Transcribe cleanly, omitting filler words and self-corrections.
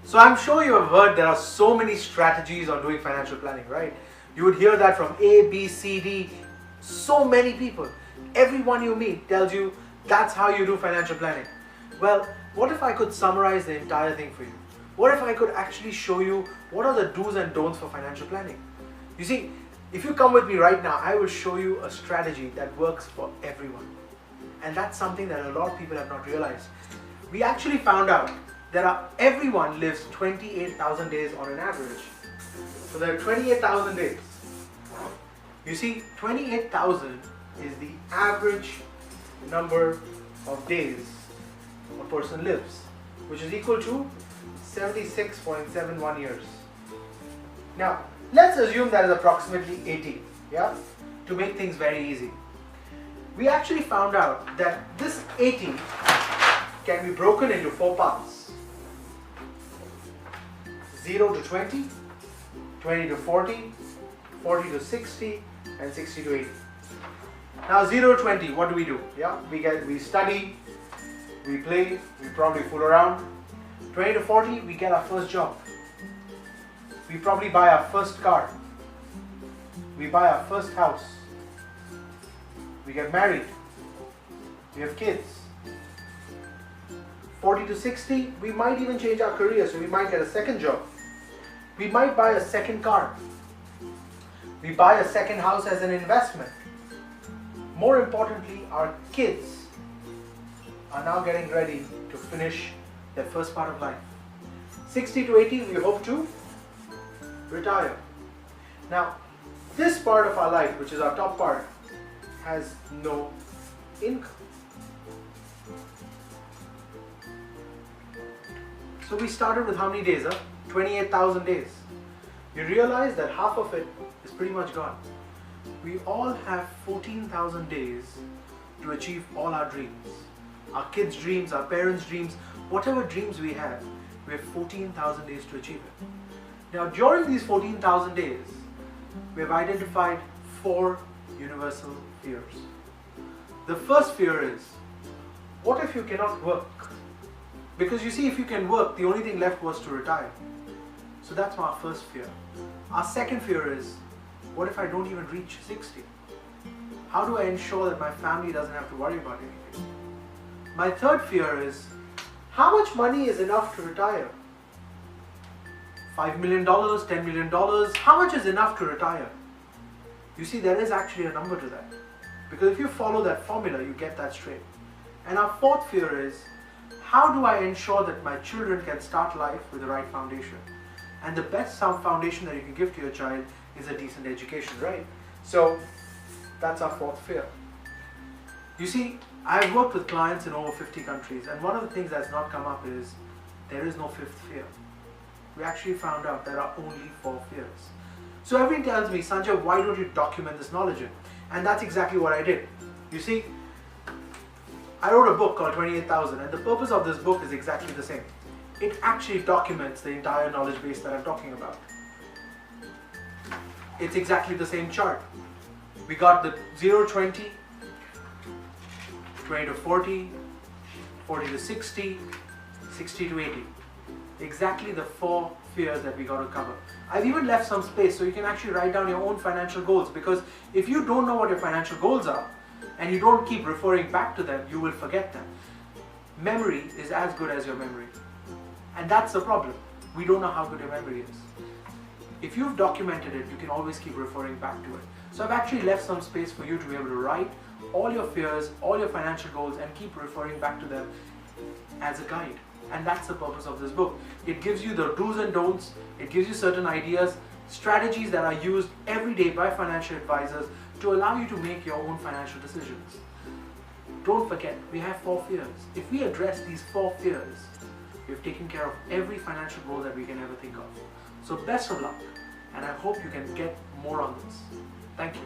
So I'm sure you have heard there are so many strategies on doing financial planning, right? You would hear that from A, B, C, D, so many people. Everyone you meet tells you that's how you do financial planning. Well, what if I could summarize the entire thing for you? What if I could actually show you what are the do's and don'ts for financial planning? You see, if you come with me right now, I will show you a strategy that works for everyone. And that's something that a lot of people have not realized. We actually found out that everyone lives 28,000 days on an average. So there are 28,000 days. You see, 28,000 is the average number of days a person lives, which is equal to 76.71 years. Now, let's assume that is approximately 80, yeah? To make things very easy. We actually found out that this 80 can be broken into 4 parts. 0 to 20, 20 to 40, 40 to 60, and 60 to 80. Now 0 to 20, what do we do? Yeah, we study, we play, we probably fool around. 20 to 40, we get our first job. We probably buy our first car. We buy our first house. We get married. We have kids. 40 to 60, we might even change our career, so we might get a second job. We might buy a second car. We buy a second house as an investment. More importantly, our kids are now getting ready to finish their first part of life. 60 to 80, we hope to retire. Now, this part of our life, which is our top part, has no income. So we started with how many days? 28,000 days. You realize that half of it is pretty much gone. We all have 14,000 days to achieve all our dreams. Our kids' dreams, our parents' dreams, whatever dreams we have 14,000 days to achieve it. Now, during these 14,000 days, we have identified 4 universal fears. The first fear is, what if you cannot work? Because you see, if you can work, the only thing left was to retire. So that's our first fear. Our second fear is, what if I don't even reach 60? How do I ensure that my family doesn't have to worry about anything? My third fear is, how much money is enough to retire? $5 million, $10 million, how much is enough to retire? You see, there is actually a number to that. Because if you follow that formula, you get that straight. And our fourth fear is, how do I ensure that my children can start life with the right foundation? And the best sound foundation that you can give to your child is a decent education, right? So that's our fourth fear. You see, I've worked with clients in over 50 countries, and one of the things that's not come up is there is no fifth fear. We actually found out there are only 4 fears. So everyone tells me, Sanjay, why don't you document this knowledge in? And that's exactly what I did. You see, I wrote a book called 28,000, and the purpose of this book is exactly the same. It actually documents the entire knowledge base that I'm talking about. It's exactly the same chart. We got the 0 to 20, 20 to 40, 40 to 60, 60 to 80. Exactly the 4 fears that we got to cover. I've even left some space so you can actually write down your own financial goals, because if you don't know what your financial goals are and you don't keep referring back to them, you will forget them. Memory is as good as your memory. And that's the problem. We don't know how good your memory is. If you've documented it, you can always keep referring back to it. So I've actually left some space for you to be able to write all your fears, all your financial goals, and keep referring back to them as a guide. And that's the purpose of this book. It gives you the do's and don'ts. It gives you certain ideas, strategies that are used every day by financial advisors to allow you to make your own financial decisions. Don't forget, we have 4 fears. If we address these 4 fears, we've taken care of every financial goal that we can ever think of. So best of luck, and I hope you can get more on this. Thank you.